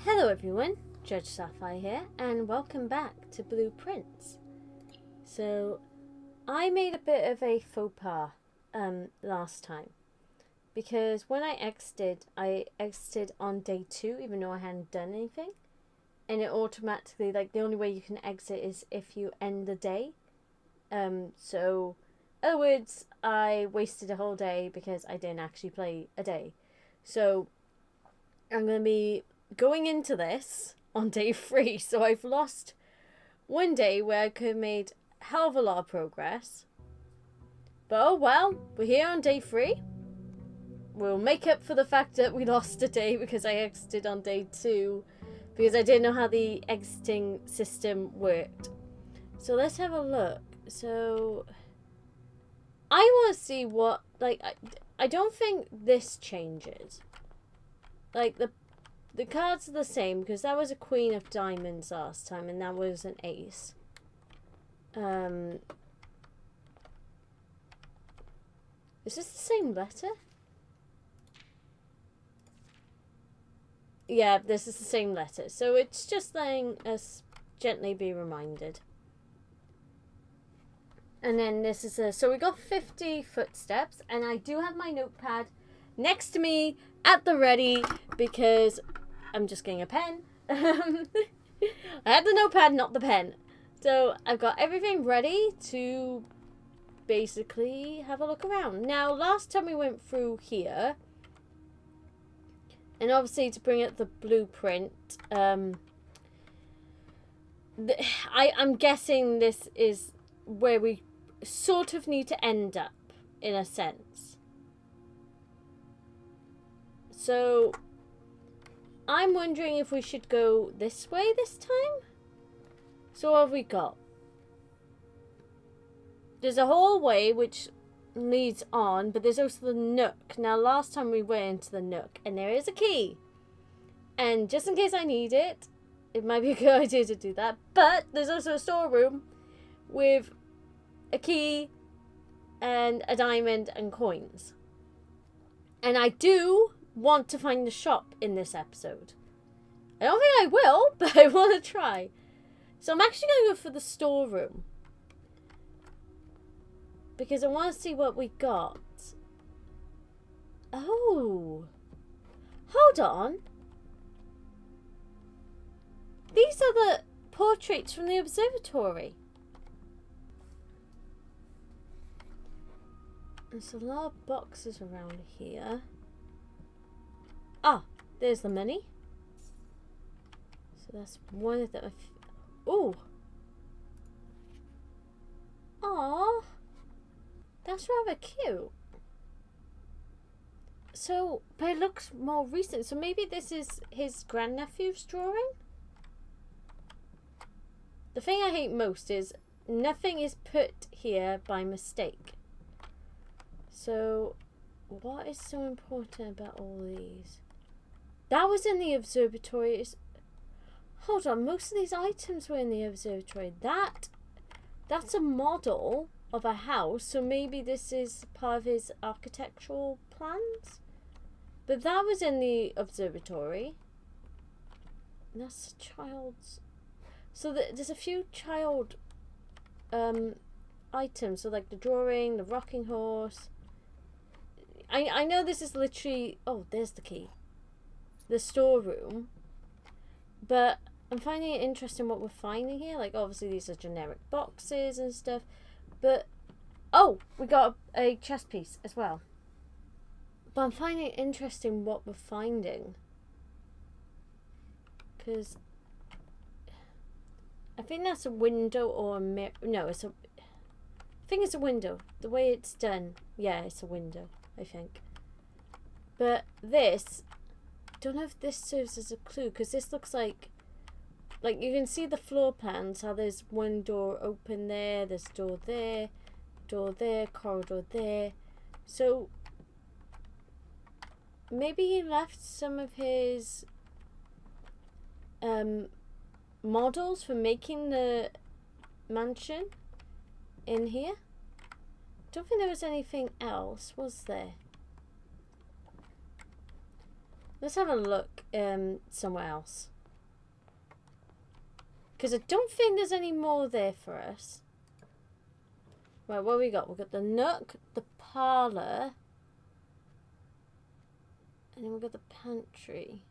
Hello everyone, Judge Sapphire here, and welcome back to Blueprints. So, I made a bit of a faux pas last time, because when I exited on day 2, even though I hadn't done anything, and it automatically, like, the only way you can exit is if you end the day. So, in other words, I wasted a whole day because I didn't actually play a day. So, I'm going to be going into this on day 3, so I've lost one day where I could have made a hell of a lot of progress. But oh well, we're here on day 3. We'll make up for the fact that we lost a day because I exited on day 2 because I didn't know how the exiting system worked. So let's have a look. So I want to see what, like, I don't think this changes. Like, the cards are the same because that was a Queen of Diamonds last time and that was an Ace. Is this the same letter? Yeah, this is the same letter. So it's just letting us gently be reminded. And then this is so we got 50 footsteps, and I do have my notepad next to me at the ready because I'm just getting a pen. I had the notepad, not the pen. So I've got everything ready to basically have a look around. Now, last time we went through here, and obviously to bring up the blueprint, I'm guessing this is where we sort of need to end up, in a sense. So I'm wondering if we should go this way this time. So what have we got? There's a hallway which leads on, but there's also the nook. Now, last time we went into the nook, and there is a key. And just in case I need it, it might be a good idea to do that. But there's also a storeroom with a key and a diamond and coins. And I do want to find the shop in this episode. I don't think I will, but I want to try. So I'm actually going to go for the storeroom, because I want to see what we got. Oh. Hold on. These are the portraits from the observatory. There's a lot of boxes around here. Ah, there's the money. So that's one of them. Oh. Aww. That's rather cute. So, but it looks more recent. So maybe this is his grandnephew's drawing? The thing I hate most is nothing is put here by mistake. So, what is so important about all these? That was in the observatory. Hold on, most of these items were in the observatory. That's a model of a house, so maybe this is part of his architectural plans? But that was in the observatory. And that's a child's... So there's a few child items, so like the drawing, the rocking horse. I know this is literally... Oh, there's the key. The storeroom. But I'm finding it interesting what we're finding here. Like, obviously these are generic boxes and stuff. But, oh, we got a chess piece as well. But I'm finding it interesting what we're finding. Because I think that's a window or a mirror. No, I think it's a window. The way it's done. Yeah, it's a window, I think. But this, I don't know if this serves as a clue, because this looks like you can see the floor plans, how there's one door open there, there's door there, corridor there. So maybe he left some of his models for making the mansion in here. Don't think there was anything else, was there? Let's have a look somewhere else. Because I don't think there's any more there for us. Right, what we got? We've got the nook, the parlour, and then we've got the pantry.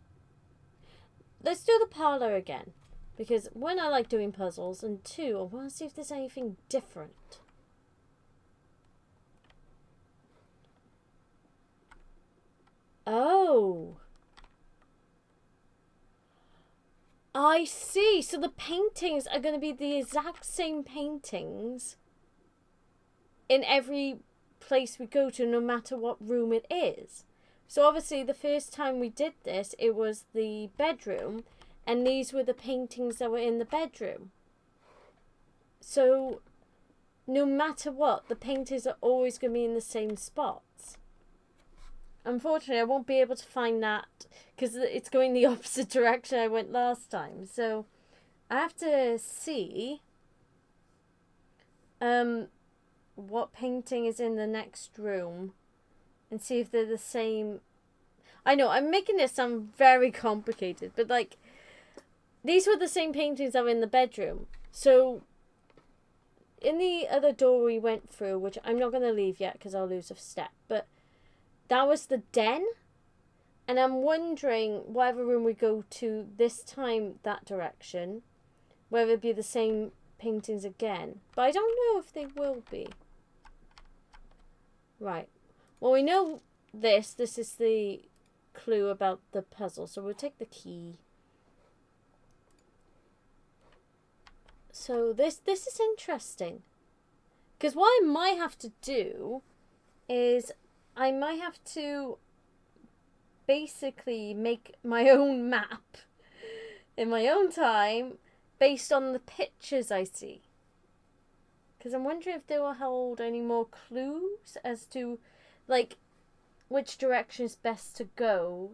Let's do the parlour again. Because one, I like doing puzzles, and two, I want to see if there's anything different. Oh. I see. So the paintings are going to be the exact same paintings in every place we go to, no matter what room it is. So obviously the first time we did this, it was the bedroom, and these were the paintings that were in the bedroom. So no matter what, the paintings are always going to be in the same spots. Unfortunately, I won't be able to find that because it's going the opposite direction I went last time. So I have to see what painting is in the next room and see if they're the same. I know, I'm making this sound very complicated, but like, these were the same paintings that were in the bedroom. So in the other door we went through, which I'm not going to leave yet because I'll lose a step, but that was the den. And I'm wondering, whatever room we go to this time, that direction, whether it be the same paintings again. But I don't know if they will be. Right. Well, we know this. This is the clue about the puzzle. So we'll take the key. So this is interesting. Because what I might have to do is I might have to basically make my own map in my own time based on the pictures I see. Because I'm wondering if they will hold any more clues as to, like, which direction is best to go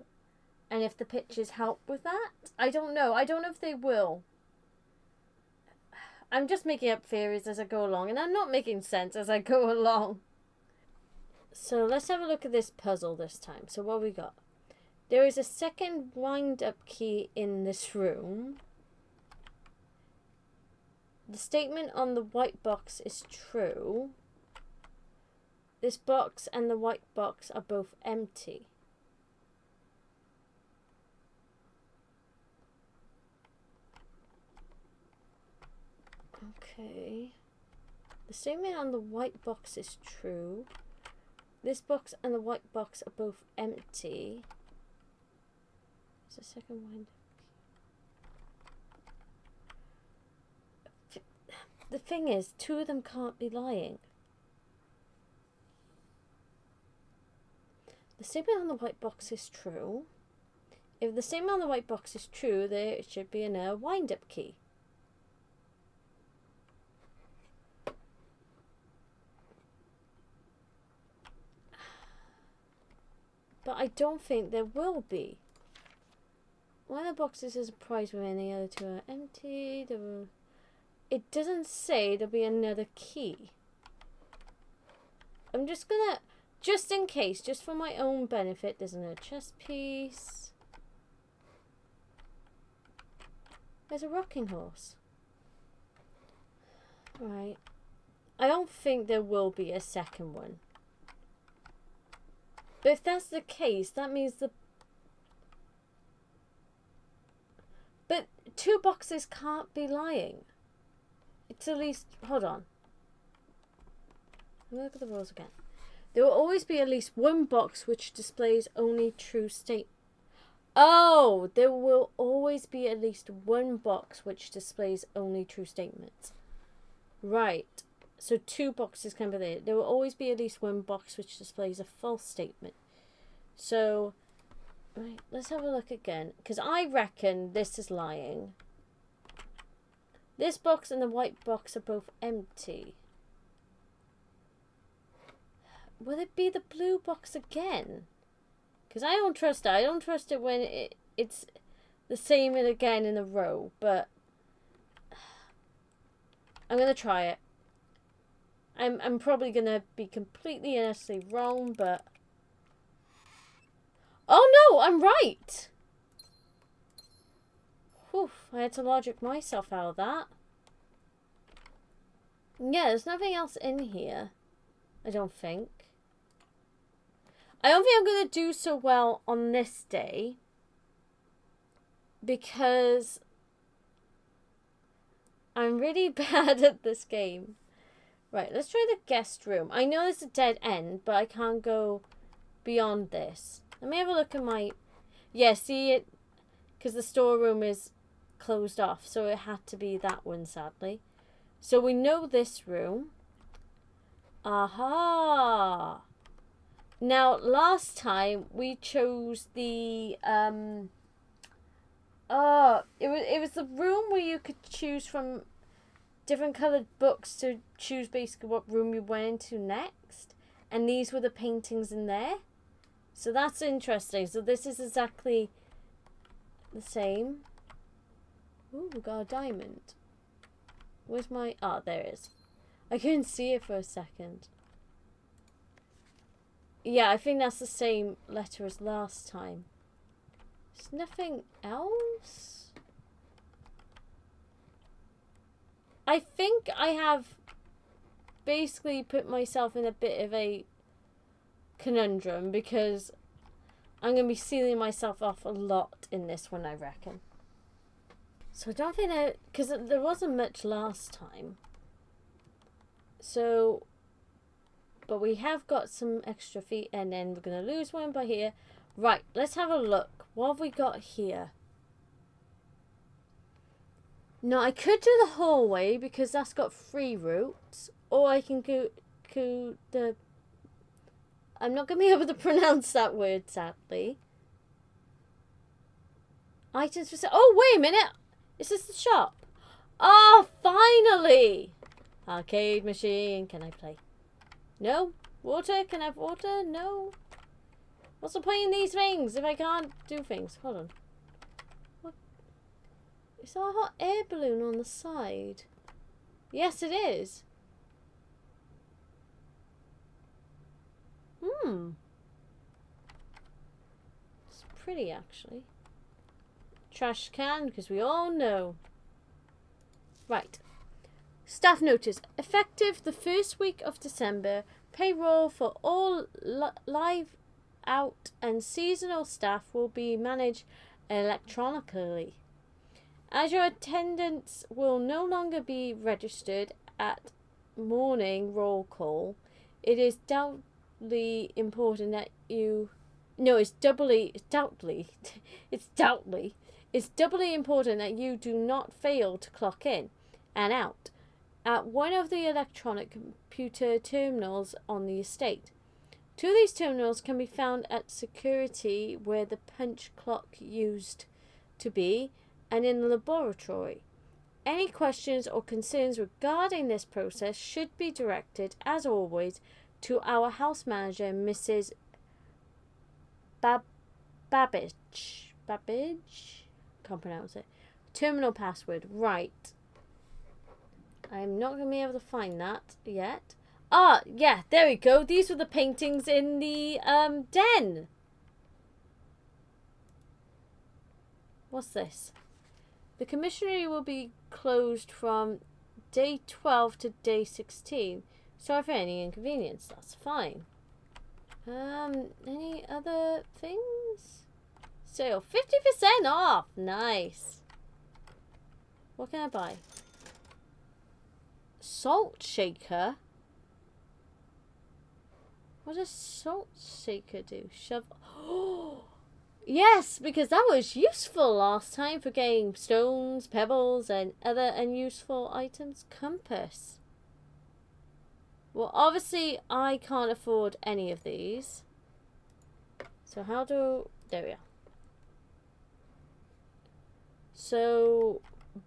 and if the pictures help with that. I don't know. I don't know if they will. I'm just making up theories as I go along, and I'm not making sense as I go along. So let's have a look at this puzzle this time. So what we got? There is a second wind-up key in this room. The statement on the white box is true. This box and the white box are both empty. Okay. The statement on the white box is true. This box and the white box are both empty. There's a second wind. The thing is, two of them can't be lying. The statement on the white box is true. If the statement on the white box is true, there should be a wind-up key. But I don't think there will be. One of the boxes is a prize when the other two are empty. It doesn't say there'll be another key. I'm just gonna, just in case, just for my own benefit, there's another chess piece. There's a rocking horse. Right. I don't think there will be a second one. But if that's the case, that means But two boxes can't be lying. It's at least... Hold on. Let me look at the rules again. There will always be at least one box which displays only true state. Oh! There will always be at least one box which displays only true statements. Right. So two boxes can be there. There will always be at least one box which displays a false statement. So... Right, let's have a look again. Because I reckon this is lying. This box and the white box are both empty. Will it be the blue box again? Because I don't trust it. I don't trust it when it's the same again in a row. But I'm going to try it. I'm probably going to be completely and utterly wrong, but... Oh no, I'm right! Whew, I had to logic myself out of that. Yeah, there's nothing else in here. I don't think. I don't think I'm going to do so well on this day. Because I'm really bad at this game. Right, let's try the guest room. I know it's a dead end, but I can't go beyond this. Let me have a look at my... Yeah, see it? Because the storeroom is closed off, so it had to be that one, sadly. So we know this room. Aha! Now, last time we chose the... it was the room where you could choose from different coloured books to choose basically what room you went into next. And these were the paintings in there. So that's interesting. So this is exactly the same. Ooh, we got a diamond. Where's my... Oh, there it is. I couldn't see it for a second. Yeah, I think that's the same letter as last time. There's nothing else? I think I have basically put myself in a bit of a conundrum because I'm going to be sealing myself off a lot in this one, I reckon. So I don't think that... Because there wasn't much last time. So... But we have got some extra feet and then we're going to lose one by here. Right, let's have a look. What have we got here? Now, I could do the hallway because that's got 3 routes. Or I can go the... I'm not going to be able to pronounce that word, sadly. Items for sale. Oh, wait a minute. Is this the shop? Oh, finally! Arcade machine. Can I play? No? Water? Can I have water? No? What's the point in these things if I can't do things? Hold on. What? Is that a hot air balloon on the side? Yes, it is. It's pretty, actually. Trash can, because we all know. Right. Staff notice. Effective the first week of December, payroll for all live out and seasonal staff will be managed electronically. As your attendance will no longer be registered at morning roll call, it is doubly important that you... No, it's doubly important that you do not fail to clock in and out at one of the electronic computer terminals on the estate. 2 of these terminals can be found at security where the punch clock used to be and in the laboratory. Any questions or concerns regarding this process should be directed, as always, to our house manager, Mrs. Babbage? Can't pronounce it. Terminal password. Right. I'm not going to be able to find that yet. Ah, yeah, there we go. These were the paintings in the den. What's this? The commissionery will be closed from day 12 to day 16. Sorry for any inconvenience. That's fine. Any other things? Sale. 50% off. Nice. What can I buy? Salt shaker? What does salt shaker do? Shovel. Oh, yes, because that was useful last time for getting stones, pebbles, and other unuseful items. Compass. Well, obviously, I can't afford any of these. So how do... There we are. So...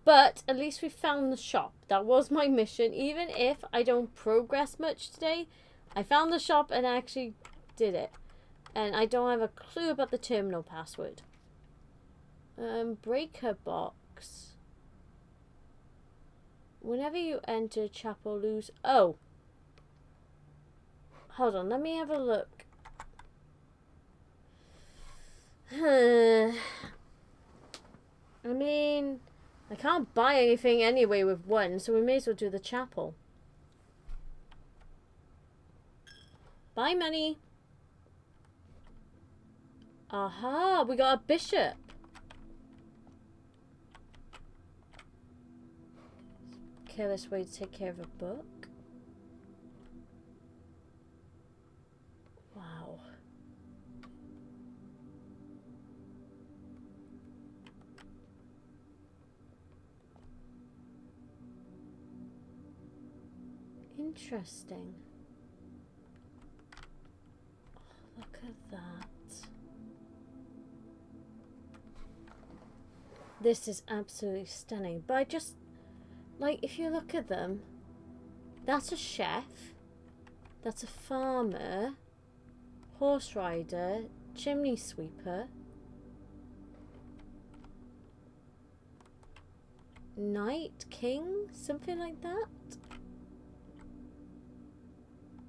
But at least we found the shop. That was my mission. Even if I don't progress much today, I found the shop and actually did it. And I don't have a clue about the terminal password. Breaker box. Whenever you enter chapel, lose... Oh. Hold on, let me have a look. I mean, I can't buy anything anyway with one, so we may as well do the chapel. Buy money. Aha, we got a bishop. Careless way to take care of a book. Wow. Interesting. Oh, look at that. This is absolutely stunning. But I just, like, if you look at them, that's a chef, that's a farmer, horse rider, chimney sweeper, knight, king, something like that.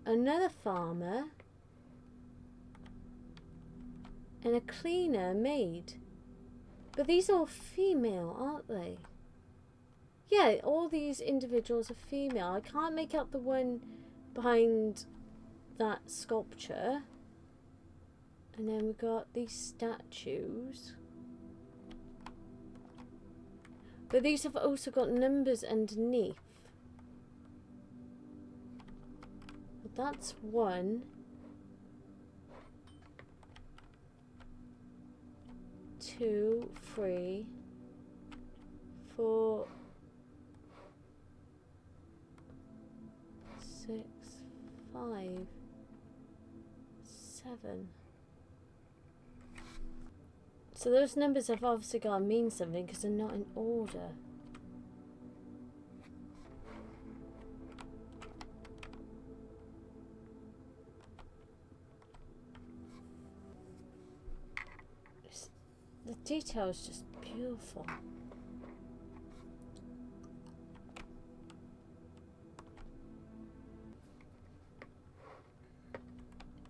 Another farmer, and a cleaner, maid. But these are all female, aren't they? Yeah, all these individuals are female. I can't make out the one behind that sculpture. And then we've got these statues. But these have also got numbers underneath. But that's 1, 2, 3, 4, 6, 5, 7. So those numbers have obviously got to mean something because they're not in order. The detail is just beautiful.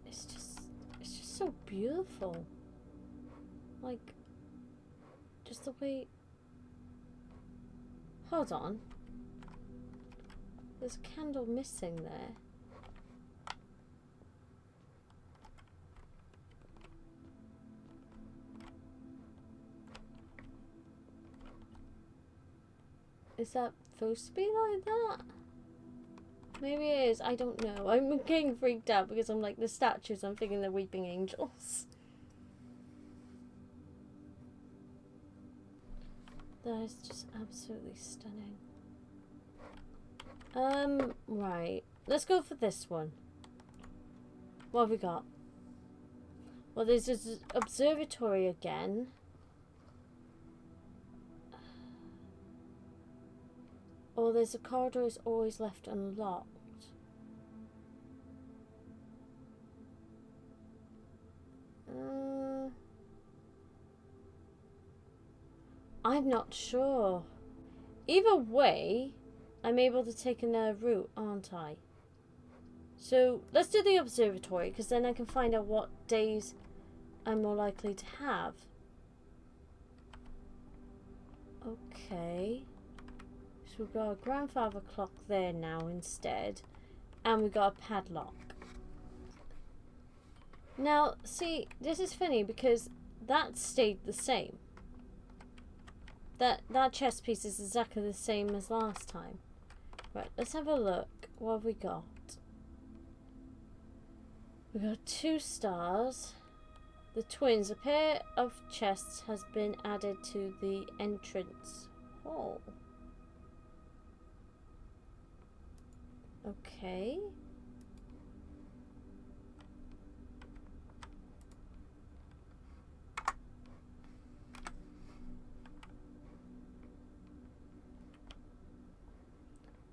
It's just so beautiful. Like, just the way... Hold on. There's a candle missing there. Is that supposed to be like that? Maybe it is. I don't know. I'm getting freaked out because I'm like, the statues, I'm thinking they're weeping angels. That is just absolutely stunning. Right. Let's go for this one. What have we got? Well, there's this observatory again. Or there's a corridor is always left unlocked. I'm not sure. Either way, I'm able to take another route, aren't I? So let's do the observatory, because then I can find out what days I'm more likely to have. Okay. So we've got a grandfather clock there now instead. And we've got a padlock. Now, see, this is funny because that stayed the same. That chess piece is exactly the same as last time. Right, let's have a look. What have we got? We got 2 stars. The twins. A pair of chests has been added to the entrance hall. Okay.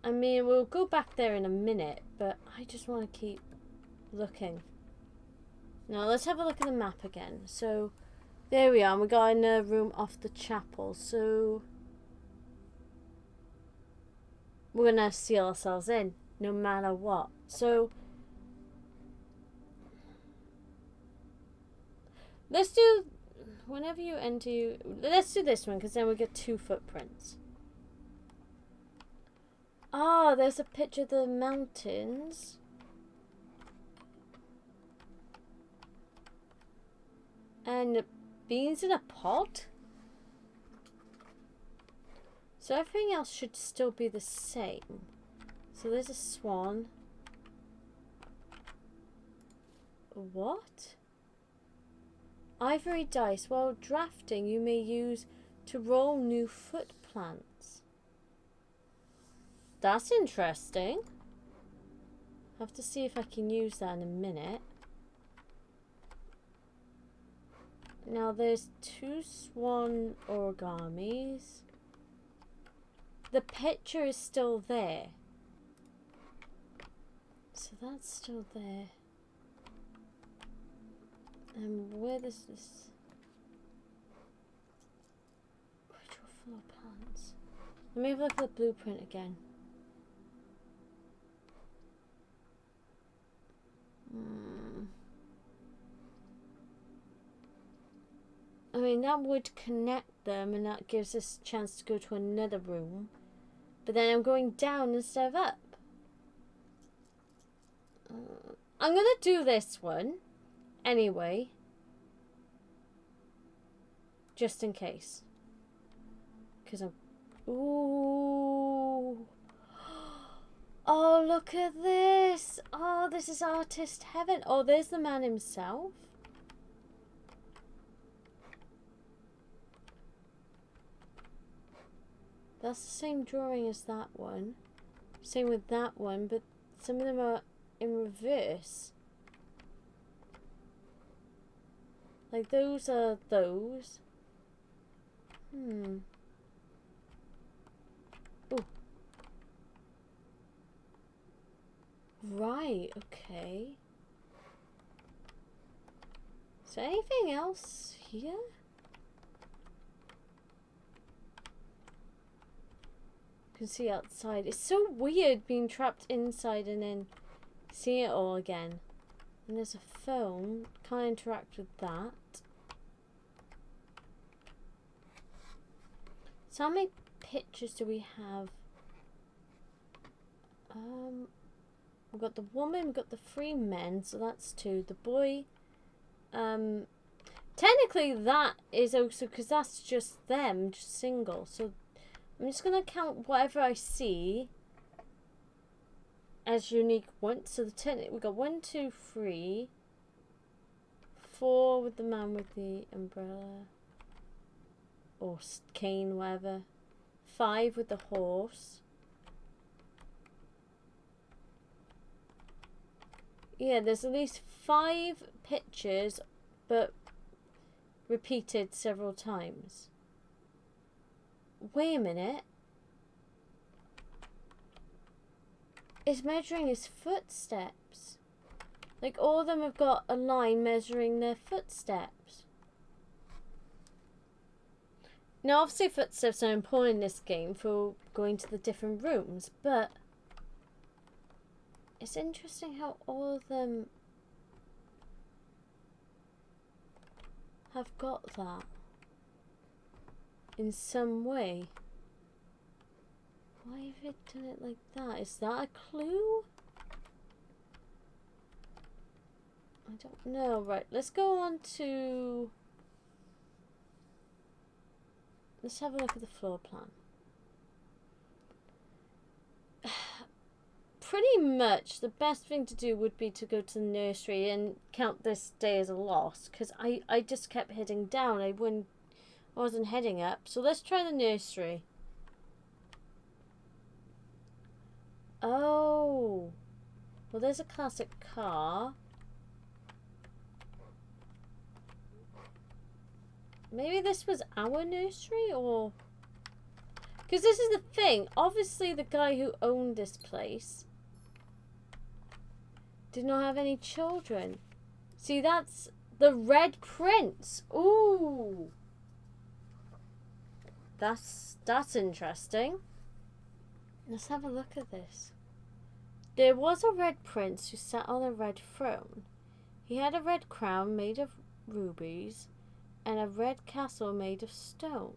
I mean, we'll go back there in a minute, but I just want to keep looking. Now, let's have a look at the map again. So, there we are. We got in a room off the chapel. So, we're going to seal ourselves in, no matter what. So, let's do... whenever you enter, let's do this one because then we get 2 footprints. Ah, there's a picture of the mountains. And beans in a pot? So everything else should still be the same. So there's a swan. What? Ivory dice. While drafting, you may use to roll new foot plants. That's interesting. I have to see if I can use that in a minute. Now there's 2 swan origamis. The picture is still there. So that's still there. And where does this... Ritual floor plants. Let me have a look at the blueprint again. I mean, that would connect them and that gives us a chance to go to another room. But then I'm going down instead of up. I'm going to do this one anyway. Just in case. Because I'm... Ooh. Oh, look at this. Oh, this is artist heaven. Oh, there's the man himself. That's the same drawing as that one. Same with that one, but some of them are in reverse. Like those are those. Ooh. Right, okay. Is there anything else here? You can see outside. It's so weird being trapped inside and then seeing it all again. And there's a phone. Can't interact with that. So how many pictures do we have? We've got the woman, we've got the 3 men, so that's 2. The boy, technically that is also, because that's just them, just single. So I'm just going to count whatever I see as unique ones. So we've got 1, 2, 3, 4 with the man with the umbrella. Or cane, whatever. 5 with the horse. Yeah, there's at least 5 pictures, but repeated several times. Wait a minute. It's measuring his footsteps. Like, all of them have got a line measuring their footsteps. Now, obviously, footsteps are important in this game for going to the different rooms, but it's interesting how all of them have got that in some way. Why have they done it like that? Is that a clue? I don't know. Right, let's go on to... Let's have a look at the floor plan. Pretty much the best thing to do would be to go to the nursery and count this day as a loss, because I just kept heading down. I wasn't heading up. So let's try the nursery. Oh. Well, there's a classic car. Maybe this was our nursery, or... Because this is the thing. Obviously, the guy who owned this place did not have any children. See, that's the Red Prince. Ooh. That's interesting. Let's have a look at this. There was a Red Prince who sat on a red throne. He had a red crown made of rubies and a red castle made of stone.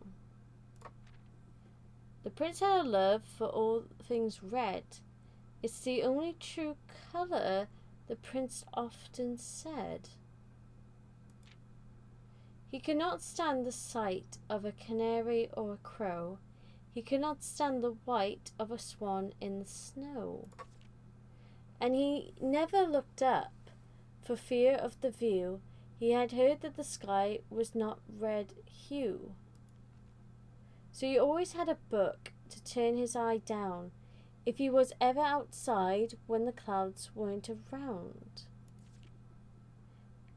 The prince had a love for all things red. It's the only true colour, the prince often said. He could not stand the sight of a canary or a crow. He could not stand the white of a swan in the snow. And he never looked up for fear of the view. He had heard that the sky was not red hue. So he always had a book to turn his eye down if he was ever outside when the clouds weren't around.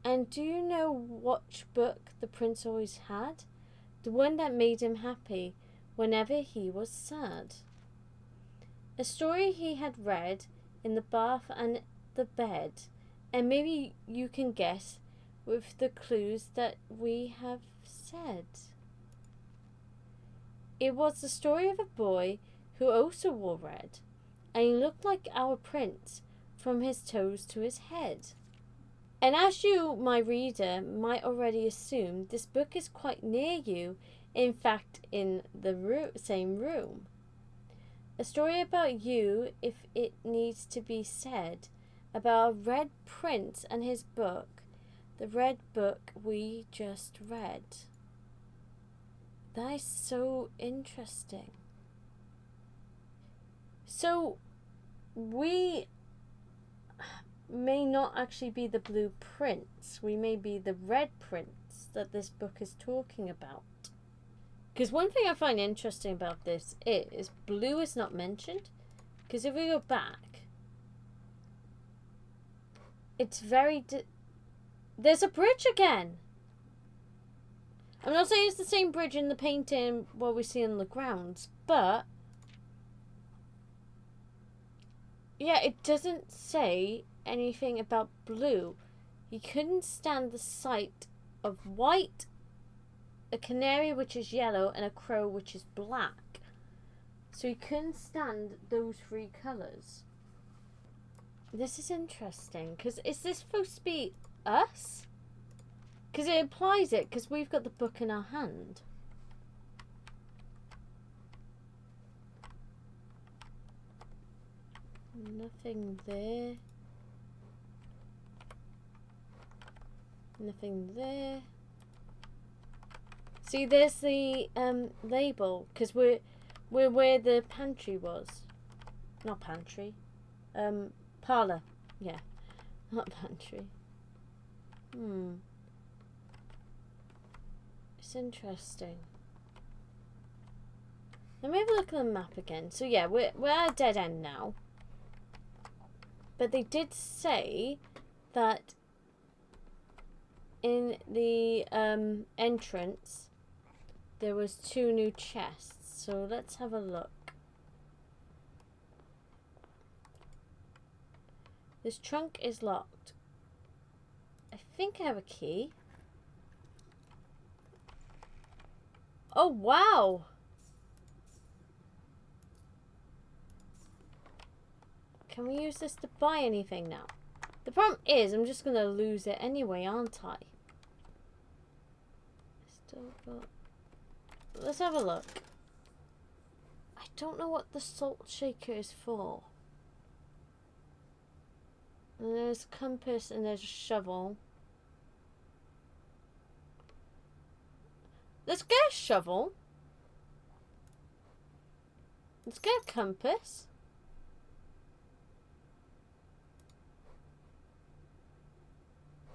And do you know which book the prince always had? The one that made him happy whenever he was sad. A story he had read in the bath and the bed, and maybe you can guess with the clues that we have said. It was the story of a boy who also wore red, and he looked like our prince from his toes to his head. And as you, my reader, might already assume, this book is quite near you, in fact in the same room. A story about you, if it needs to be said, about a red prince and his book, the red book we just read. That is so interesting. So, we may not actually be the blue prince. We may be the red prince that this book is talking about. Because one thing I find interesting about this is blue is not mentioned. Because if we go back, it's very... There's a bridge again! I'm not saying it's the same bridge in the painting what we see on the grounds, but... yeah, it doesn't say anything about blue. He couldn't stand the sight of white, a canary which is yellow, and a crow which is black. So he couldn't stand those three colours. This is interesting, because is this supposed to be us? Because it implies it, because we've got the book in our hand. Nothing there. Nothing there. See, there's the label, because we're where the pantry was. Not pantry. Parlour. Yeah. Not pantry. It's interesting. Let me have a look at the map again. So yeah, we're at a dead end now. But they did say that in the entrance there was 2 new chests. So let's have a look. This trunk is locked. I think I have a key. Oh wow! Can we use this to buy anything now? The problem is I'm just going to lose it anyway, aren't I? Still got... Let's have a look. I don't know what the salt shaker is for. And there's a compass and there's a shovel. Let's get a shovel. Let's get a compass.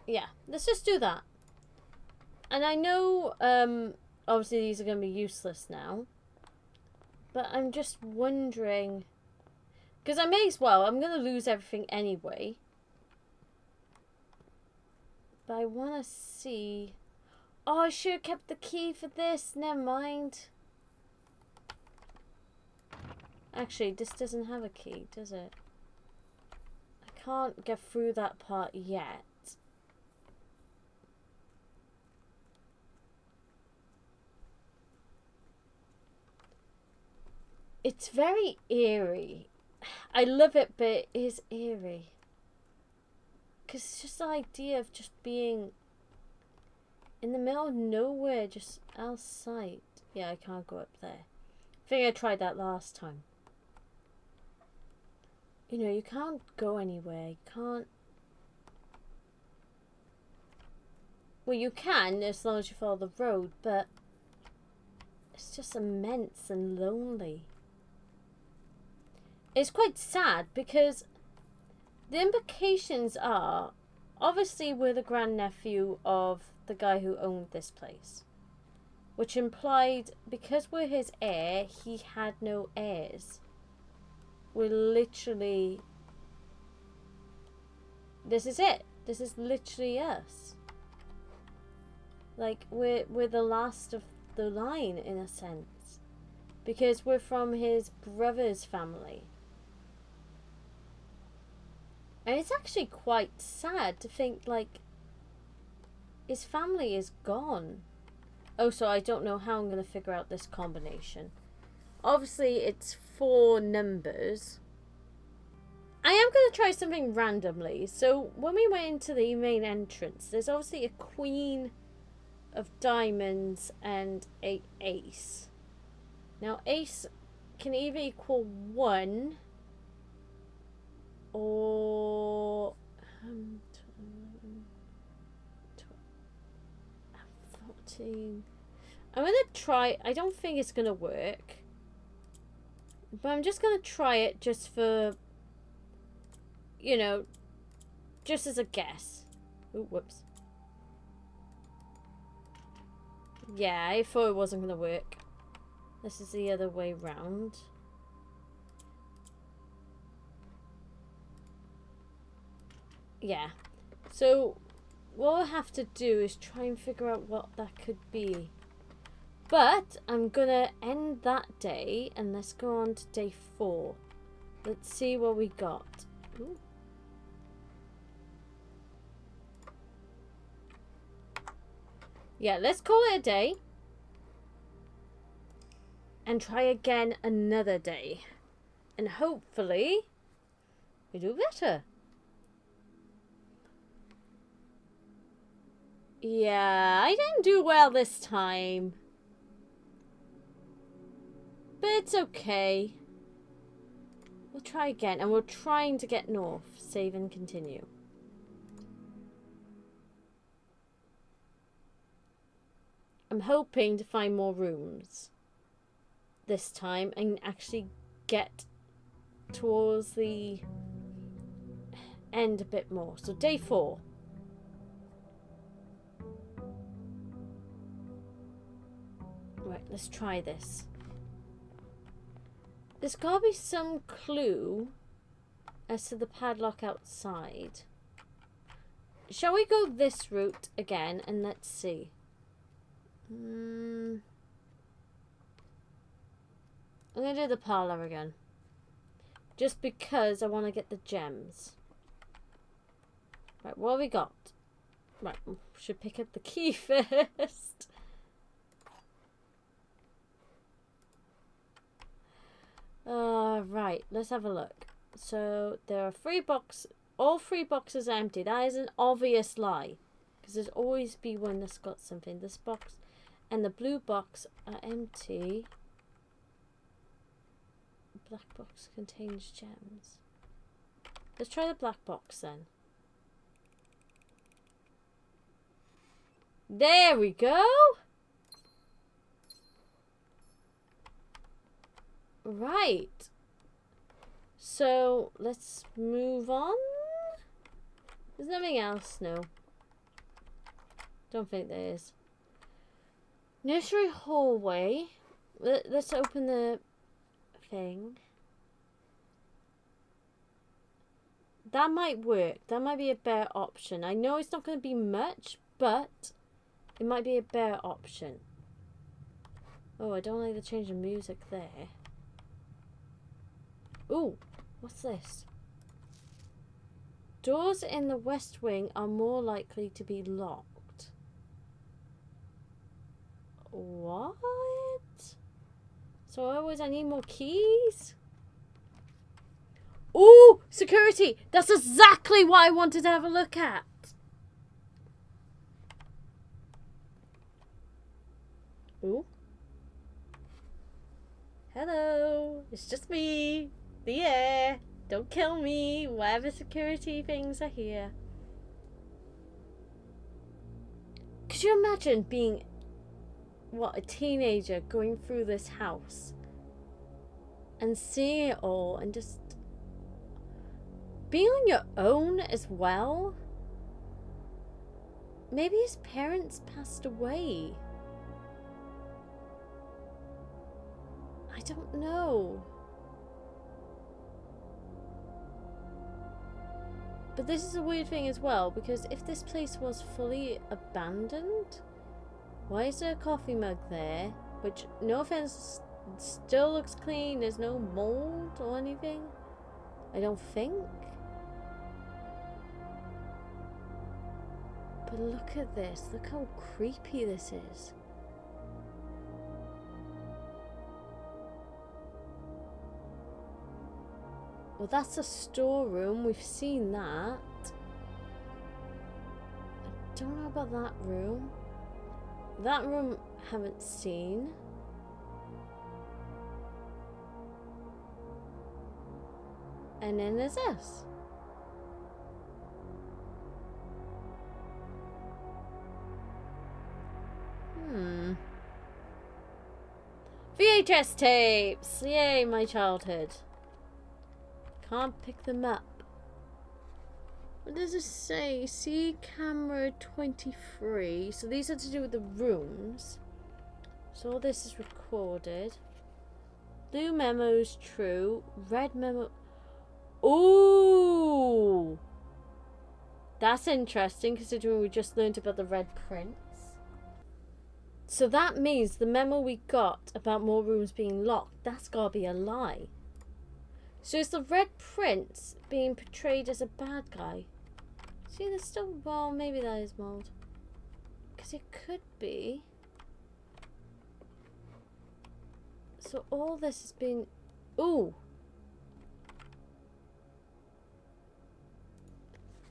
Yeah, let's just do that. And I know, obviously these are going to be useless now. But I'm just wondering... because I may as well. I'm going to lose everything anyway. But I want to see... oh, I should have kept the key for this. Never mind. Actually, this doesn't have a key, does it? I can't get through that part yet. It's very eerie. I love it, but it is eerie. Because it's just the idea of just being In the middle of nowhere, just outside. Yeah, I can't go up there. I think I tried that last time. You know, you can't go anywhere. You can't... Well, you can as long as you follow the road, but it's just immense and lonely. It's quite sad because the implications are, obviously we're the grandnephew of the guy who owned this place. Which implied, because we're his heir, he had no heirs. We're literally... This is it. This is literally us. Like, we're the last of the line, in a sense. Because we're from his brother's family. And it's actually quite sad to think, like, his family is gone. Oh, so I don't know how I'm going to figure out this combination. Obviously, it's 4 numbers. I am going to try something randomly. So, when we went into the main entrance, there's obviously a queen of diamonds and a ace. Now, ace can either equal 1 or 14. I'm going to try. I don't think it's going to work. But I'm just going to try it just for, you know, just as a guess. Ooh, whoops. Yeah, I thought it wasn't going to work. This is the other way round. Yeah. So, what we'll have to do is try and figure out what that could be. But I'm going to end that day and let's go on to day 4. Let's see what we got. Ooh. Yeah, let's call it a day. And try again another day. And hopefully, we do better. Yeah, I didn't do well this time. But it's okay. We'll try again. And we're trying to get north. Save and continue. I'm hoping to find more rooms this time and actually get towards the end a bit more. So day 4. Right, let's try this. There's gotta be some clue as to the padlock outside. Shall we go this route again and let's see? I'm gonna do the parlor again. Just because I want to get the gems. Right, what have we got? Right, should pick up the key first. Right, let's have a look. So, there are 3 boxes. All 3 boxes are empty. That is an obvious lie. Because there's always be one that's got something. This box and the blue box are empty. The black box contains gems. Let's try the black box then. There we go! Right. So, let's move on. There's nothing else, no. Don't think there is. Nursery hallway. Let's open the thing. That might work. That might be a better option. I know it's not going to be much, but it might be a better option. Oh, I don't like the change of music there. Ooh, what's this? Doors in the west wing are more likely to be locked. What? So always I need more keys? Ooh, security! That's exactly what I wanted to have a look at. Ooh. Hello. It's just me. The air. Don't kill me. Whatever security things are here. Could you imagine being, a teenager going through this house and seeing it all and just being on your own as well? Maybe his parents passed away. I don't know. But this is a weird thing as well, because if this place was fully abandoned, why is there a coffee mug there? Which, no offense, still looks clean. There's no mold or anything, I don't think. But look at this. Look how creepy this is. Well, that's a storeroom. We've seen that. I don't know about that room. That room, haven't seen. And then there's this. VHS tapes! Yay, my childhood. Can't pick them up. What does it say? See camera 23. So these are to do with the rooms. So all this is recorded. Blue memo's true. Red memo. Ooh! That's interesting, considering we just learned about the red prints. So that means the memo we got about more rooms being locked, that's gotta be a lie. So is the red prince being portrayed as a bad guy? See, there's still, well, maybe that is mold. Because it could be. So all this has been, ooh.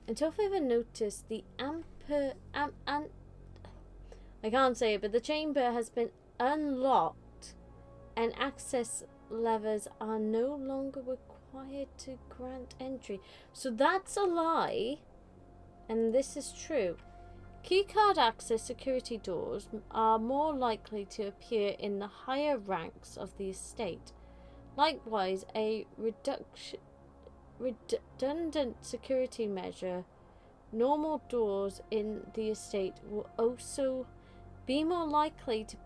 And if I've ever noticed, the I can't say it, but the chamber has been unlocked and access levers are no longer required to grant entry. So that's a lie, and this is true. Keycard access security doors are more likely to appear in the higher ranks of the estate. Likewise, a redundant security measure, normal doors in the estate will also be more likely to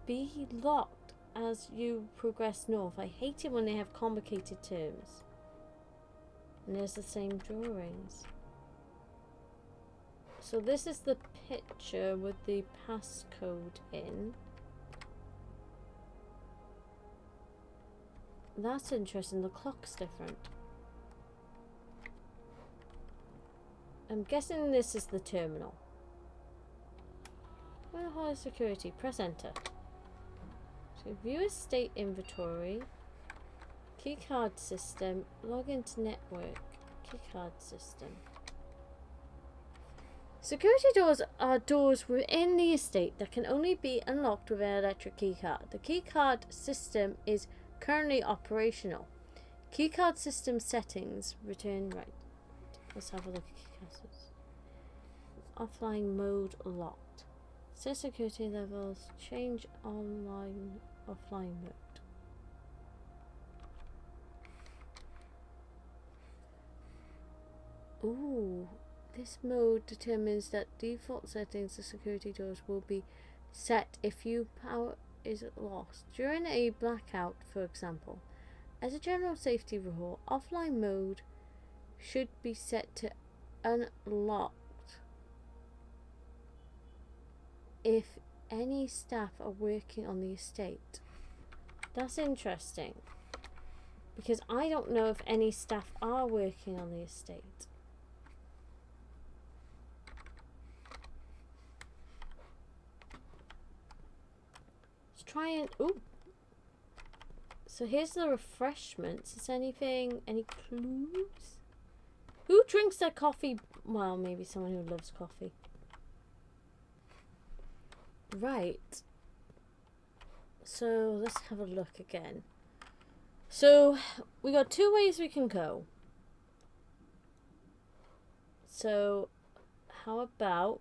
be locked as you progress north. I hate it when they have complicated terms. And there's the same drawings. So this is the picture with the passcode in. That's interesting. The clock's different. I'm guessing this is the terminal. Well, high security. Press enter. So view estate inventory. Keycard system. Log into network. Keycard system. Security doors are doors within the estate that can only be unlocked with an electric keycard. The keycard system is currently operational. Keycard system settings. Return right. Let's have a look at keycard systems. Offline mode locked. Set security levels. Change online offline mode. Ooh. This mode determines that default settings of security doors will be set if power is lost. During a blackout, for example. As a general safety rule, offline mode should be set to unlocked if any staff are working on the estate. That's interesting, because I don't know if any staff are working on the estate. Try and so here's the refreshments. Is any clues? Who drinks their coffee? Well, maybe someone who loves coffee. Right. So let's have a look again. So we got two ways we can go. So how about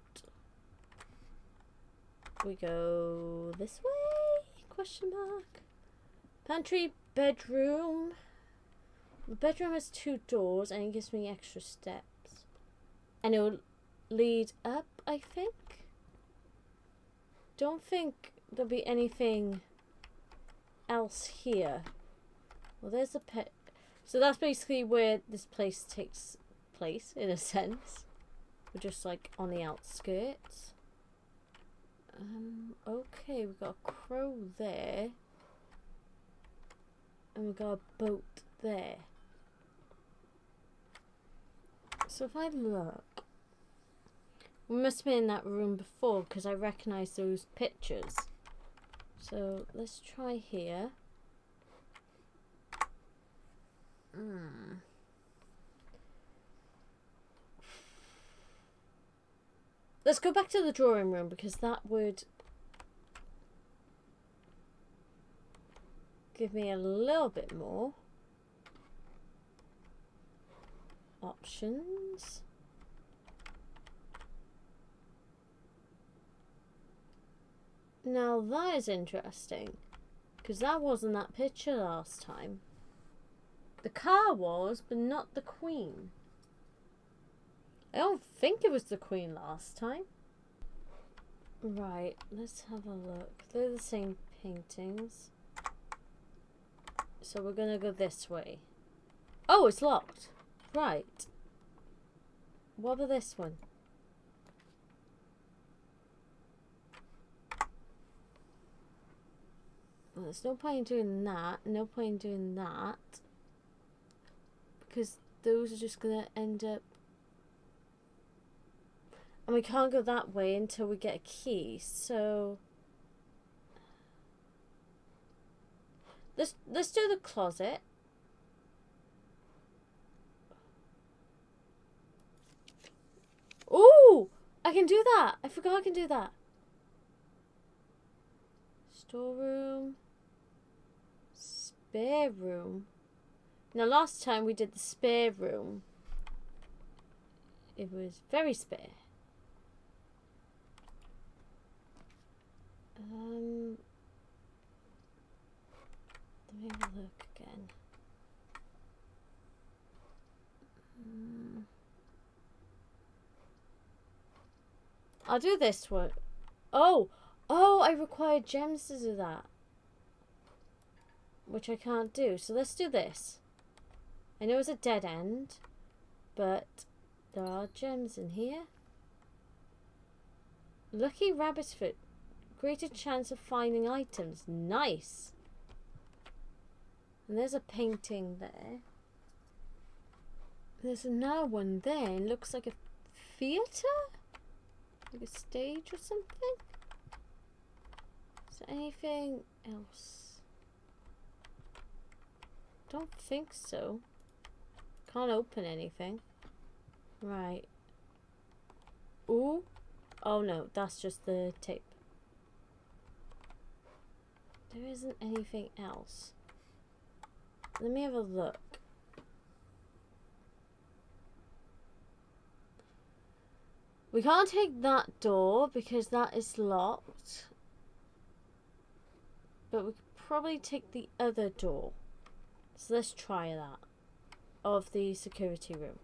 we go this way? Question mark. Pantry, bedroom. The bedroom has 2 doors and it gives me extra steps. And it will lead up, I think. Don't think there'll be anything else here. Well, there's a pet. So that's basically where this place takes place, in a sense. We're just like on the outskirts. Okay, we've got a crow there. And we've got a boat there. So if I look, we must have been in that room before because I recognise those pictures. So let's try here. Let's go back to the drawing room because that would give me a little bit more options. Now that is interesting because that wasn't that picture last time. The car was, but not the Queen. I don't think it was the Queen last time. Right, let's have a look. They're the same paintings. So we're gonna go this way. Oh, it's locked. Right. What about this one? Well, there's no point in doing that. No point in doing that. Because those are just gonna end up... And we can't go that way until we get a key, so... Let's do the closet. Ooh! I can do that! I forgot I can do that. Storeroom. Spare room. Now last time we did the spare room. It was very spare. Let me have a look again. I'll do this one. Oh, I require gems to do that, which I can't do. So let's do this. I know it's a dead end, but there are gems in here. Lucky rabbit's foot. Greater chance of finding items. Nice. And there's a painting there. There's another one there. It looks like a theatre? Like a stage or something? Is there anything else? Don't think so. Can't open anything. Right. Ooh. Oh no, that's just the tape. There isn't anything else. Let me have a look. We can't take that door because that is locked. But we could probably take the other door. So let's try that. Of the security room.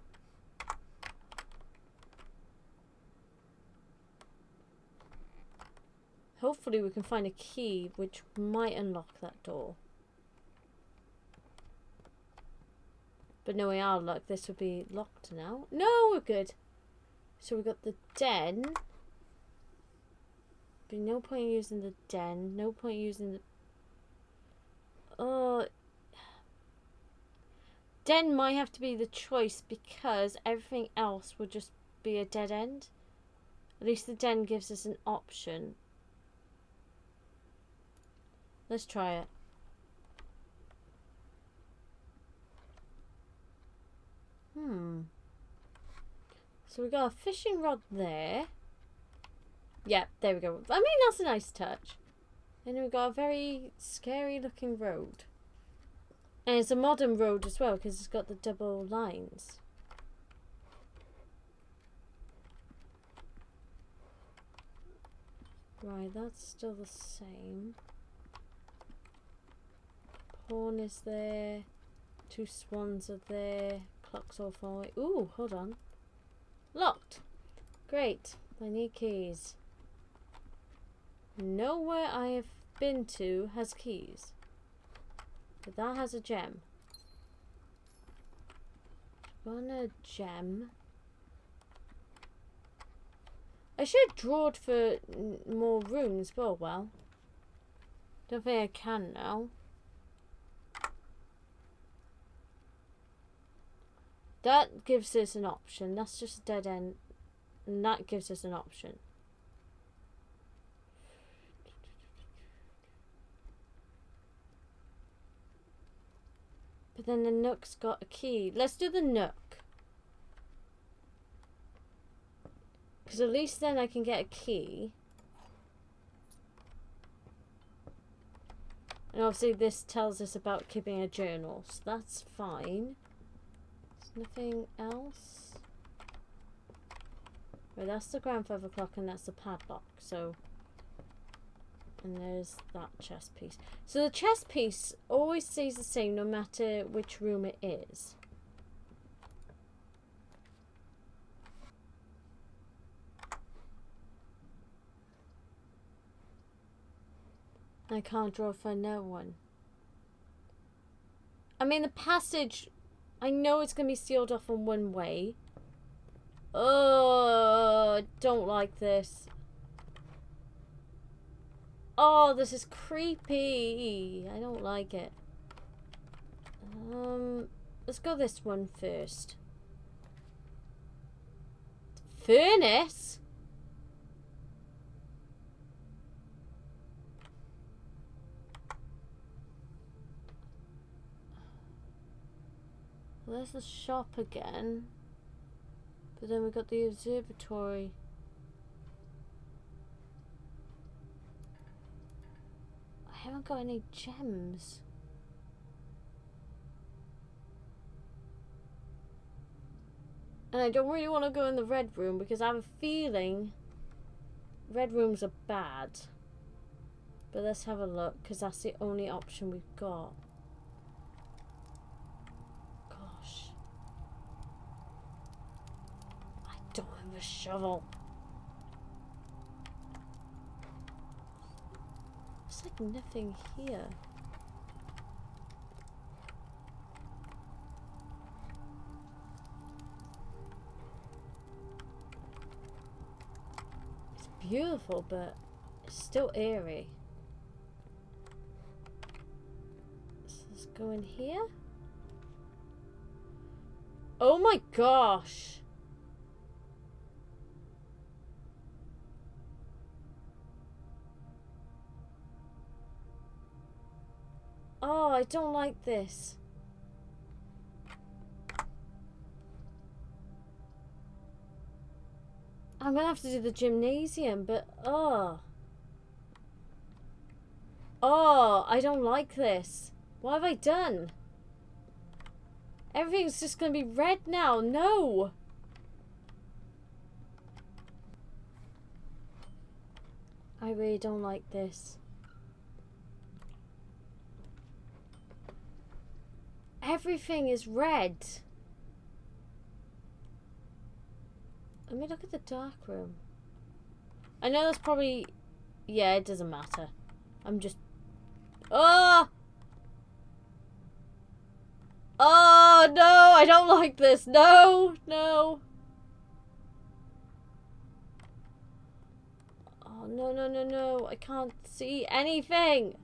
Hopefully we can find a key which might unlock that door. But no, we are locked. This would be locked now. No, we're good. So we got the den. But no point using the den. No point using the... Den might have to be the choice because everything else would just be a dead end. At least the den gives us an option. Let's try it. So we got a fishing rod there. Yeah, there we go. I mean, that's a nice touch. And we've got a very scary looking road. And it's a modern road as well because it's got the double lines. Right, that's still the same. Pawn is there. 2 swans are there. Clock's all far away. Ooh, hold on. Locked. Great. I need keys. Nowhere I have been to has keys. But that has a gem. Want a gem. I should have drawed for more rooms, but oh well. Don't think I can now. That gives us an option. That's just a dead end. And that gives us an option. But then the nook's got a key. Let's do the nook. Because at least then I can get a key. And obviously this tells us about keeping a journal. So that's fine. There's nothing else. Right, that's the grandfather clock and that's the padlock. So, and there's that chess piece. So the chess piece always stays the same no matter which room it is. I can't draw for no one. I mean, the passage, I know it's going to be sealed off in one way. Oh, I don't like this. Oh, this is creepy. I don't like it. Let's go this one first. Furnace? Well, there's the shop again. But then we've got the observatory. I haven't got any gems. And I don't really want to go in the red room because I have a feeling red rooms are bad. But let's have a look because that's the only option we've got. Gosh. I don't have a shovel. There's like nothing here. Beautiful, but it's still eerie. So let's go in here. Oh my gosh! Oh, I don't like this. I'm gonna have to do the gymnasium, but oh, I don't like this. What have I done? Everything's just gonna be red now. No. I really don't like this. Everything is red. Let me look at the dark room. I know that's probably... Yeah, it doesn't matter. I'm just... Oh! Oh, no! I don't like this. No! No! Oh, no, no, no, no. I can't see anything.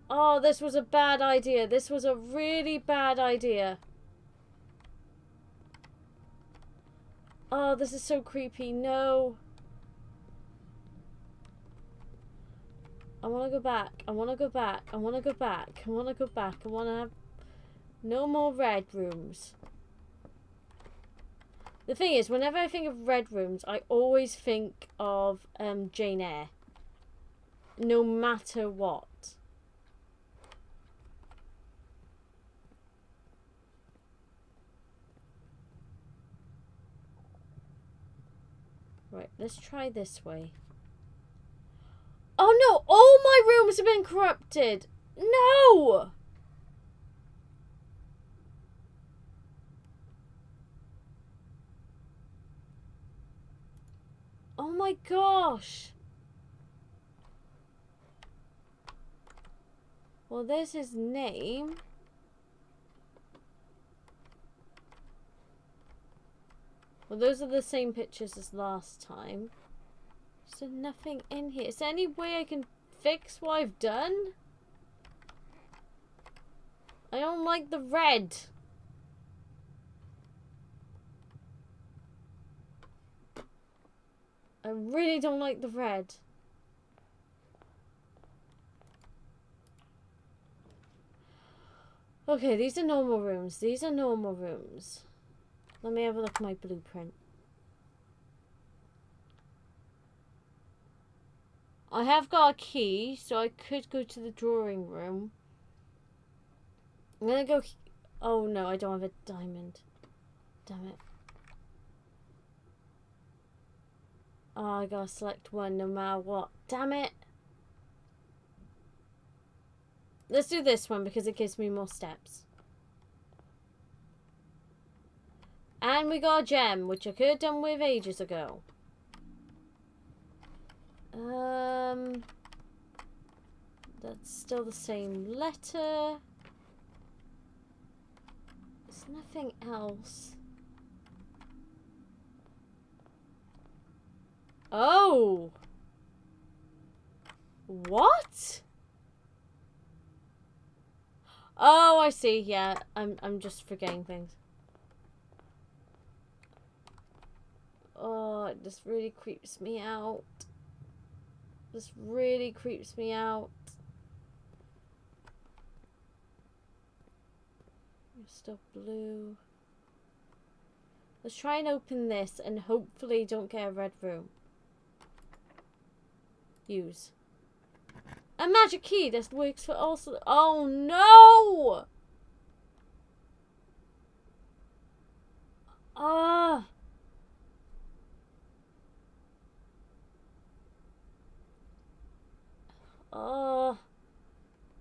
Oh, this was a bad idea. This was a really bad idea. Oh, this is so creepy. No. I want to go back. I want to go back. I want to go back. I want to go back. I want to have no more red rooms. The thing is, whenever I think of red rooms, I always think of Jane Eyre. No matter what. Right, let's try this way. Oh no! All my rooms have been corrupted! No! Oh my gosh! Well, there's his name. Well, those are the same pictures as last time. Is there nothing in here? Is there any way I can fix what I've done? I don't like the red. I really don't like the red. Okay, these are normal rooms. These are normal rooms. Let me have a look at my blueprint. I have got a key, so I could go to the drawing room. I'm gonna go... Oh no, I don't have a diamond. Damn it. Oh, I gotta select one no matter what. Damn it. Let's do this one because it gives me more steps. And we got a gem, which I could have done with ages ago. That's still the same letter. There's nothing else. Oh! What? Oh, I see. Yeah, I'm just forgetting things. Oh, this really creeps me out. This really creeps me out. You're still blue. Let's try and open this and hopefully don't get a red room. Use. A magic key that works for also. Oh no! Ah! Oh,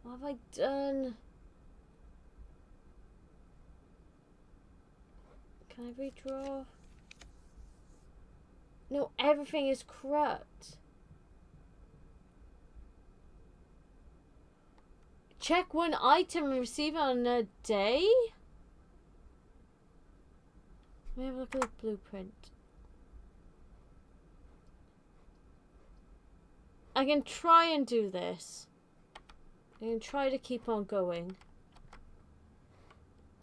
what have I done? Can I redraw? No, everything is corrupt. Check one item and receive it on a day? Let me have a look at the blueprint. I can try and do this. I can try to keep on going.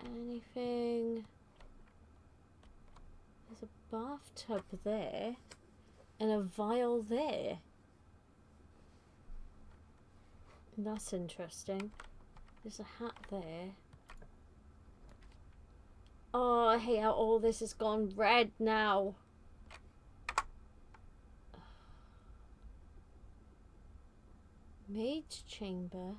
Anything? There's a bathtub there. And a vial there. That's interesting. There's a hat there. Oh, I hate how all this has gone red now. Maid's chamber.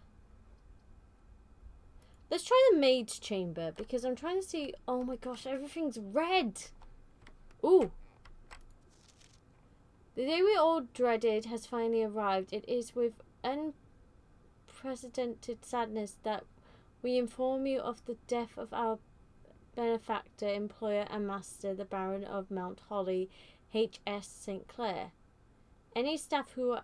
Let's try the maid's chamber because I'm trying to see. Oh my gosh, everything's red. Ooh. The day we all dreaded has finally arrived. It is with unprecedented sadness that we inform you of the death of our benefactor, employer and master, the Baron of Mount Holly, H.S. St. Clair. Any staff who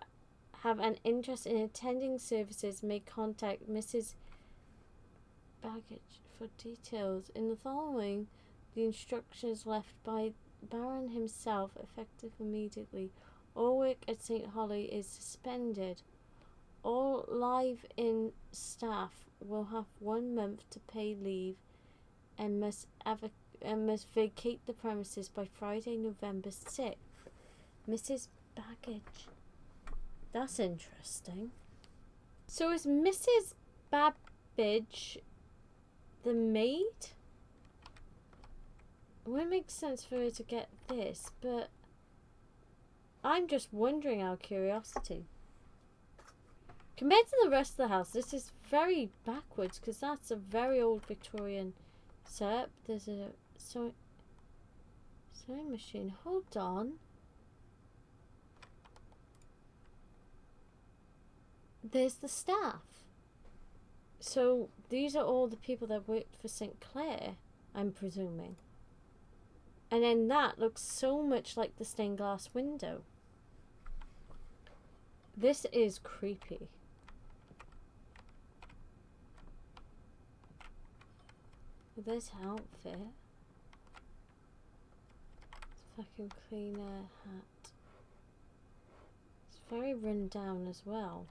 have an interest in attending services may contact Mrs. Baggage for details. In the following, the instructions left by Baron himself, effective immediately. All work at St. Holly is suspended. All live-in staff will have 1 month to pay leave and must vacate the premises by Friday, November 6th. Mrs. Baggage. That's interesting. So is Mrs. Babbage the maid? It would make sense for her to get this, but I'm just wondering out of curiosity. Compared to the rest of the house, this is very backwards because that's a very old Victorian setup. There's a sewing machine. Hold on. There's the staff. So these are all the people that worked for St. Clair, I'm presuming. And then that looks so much like the stained glass window. This is creepy. This outfit. Fucking cleaner hat. It's very run down as well.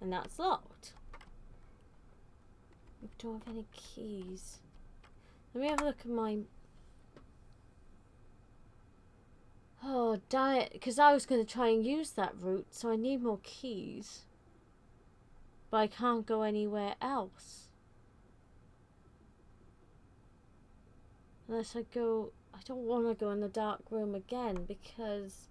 And that's locked. We don't have any keys. Let me have a look at my... Oh, damn it. Because I was going to try and use that route, so I need more keys. But I can't go anywhere else. Unless I go... I don't want to go in the dark room again, because...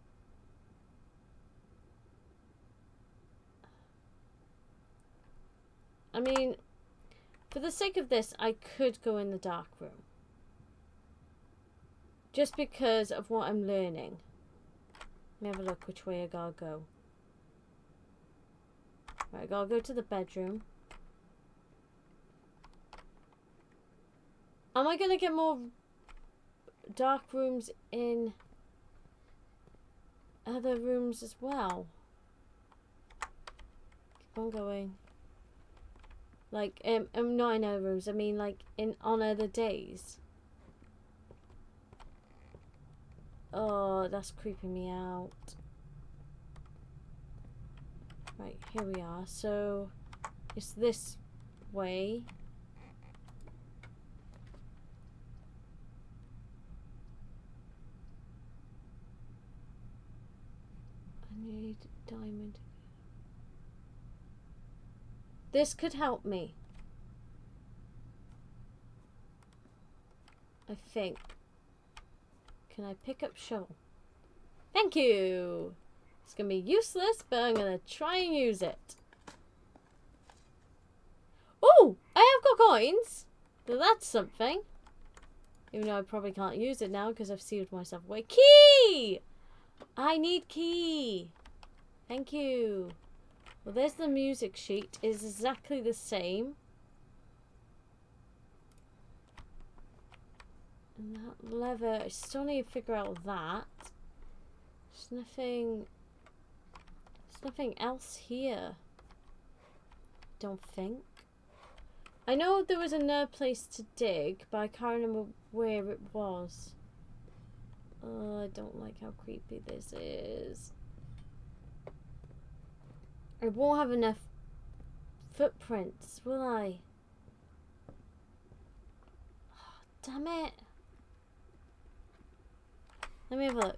I mean, for the sake of this, I could go in the dark room. Just because of what I'm learning. Let me have a look which way I gotta go. Right, I gotta go to the bedroom. Am I gonna get more dark rooms in other rooms as well? Keep on going. Like, not in other rooms, I mean like on other days. Oh, that's creeping me out. Right, here we are. So, it's this way. I need diamond. This could help me. I think. Can I pick up shovel? Thank you! It's gonna be useless, but I'm gonna try and use it. Oh! I have got coins! So that's something. Even though I probably can't use it now because I've sealed myself away. Key! I need key. Thank you. Well, there's the music sheet. It's exactly the same. And that lever, I still need to figure out that. There's nothing else here. Don't think. I know there was another place to dig, but I can't remember where it was. Oh, I don't like how creepy this is. I won't have enough footprints, will I? Oh, damn it. Let me have a look.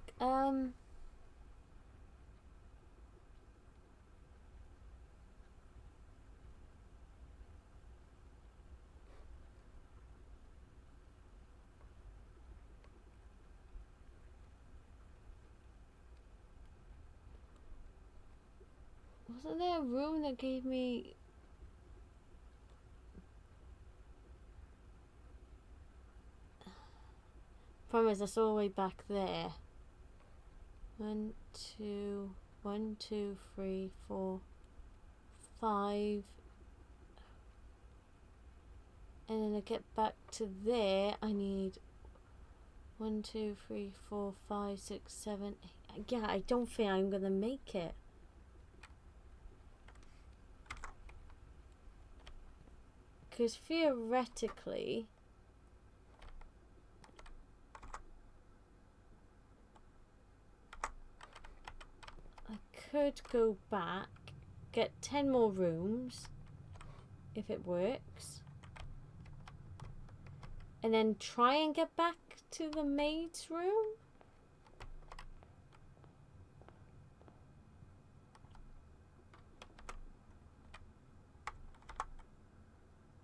Wasn't there a room that gave me... Promise, that's all the way back there. 1, 2, 1, 2, 3, 4, 5. And then to get back to there, I need 1, 2, 3, 4, 5, 6, 7, 8. Yeah, I don't think I'm gonna make it. Because theoretically, I could go back, get 10 more rooms, if it works, and then try and get back to the maid's room.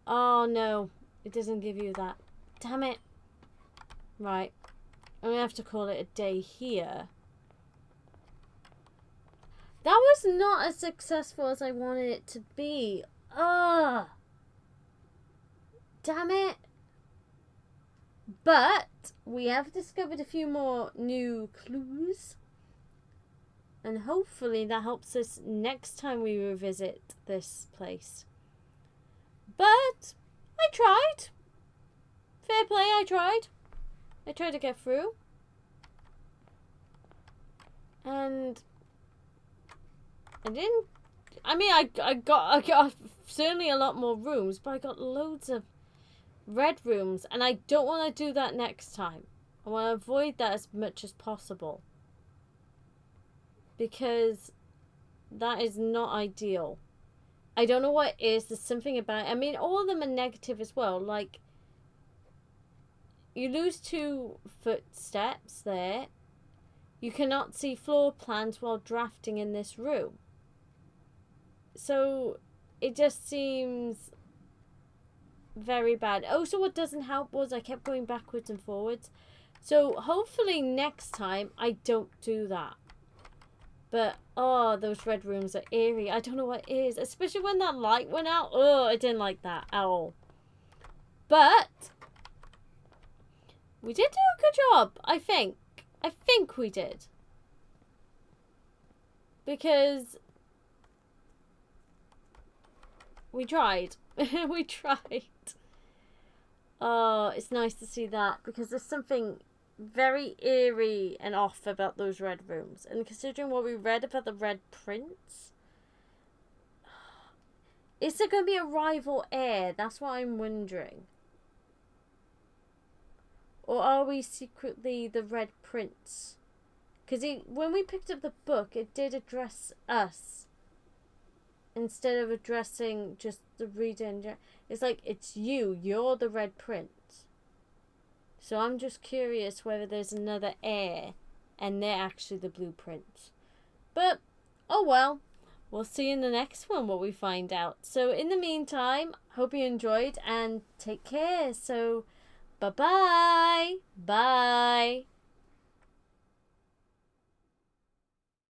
Oh no, it doesn't give you that. Damn it. Right. I'm gonna have to call it a day here. That was not as successful as I wanted it to be. Ugh. Damn it. But we have discovered a few more new clues. And hopefully that helps us next time we revisit this place. But I tried. Fair play, I tried. I tried to get through. And I didn't. I mean, I got certainly a lot more rooms, but I got loads of red rooms, and I don't want to do that next time. I want to avoid that as much as possible, because that is not ideal. I don't know what it is. There's something about it. I mean, all of them are negative as well. Like, you lose 2 footsteps there. You cannot see floor plans while drafting in this room. So it just seems very bad. Also, what doesn't help was I kept going backwards and forwards. So hopefully next time I don't do that. But, oh, those red rooms are eerie. I don't know what it is. Especially when that light went out. Oh, I didn't like that at all. But we did do a good job, I think. I think we did. Because we tried. We tried. Oh, it's nice to see that, because there's something very eerie and off about those red rooms. And considering what we read about the Red Prince, is there going to be a rival heir? That's what I'm wondering. Or are we secretly the Red Prince? Because when we picked up the book, it did address us instead of addressing just the reader. It's like, it's you. You're the Red Prince. So I'm just curious whether there's another heir and they're actually the Blue Prince. But, oh well. We'll see in the next one what we find out. So in the meantime, hope you enjoyed and take care. So, bye-bye. Bye.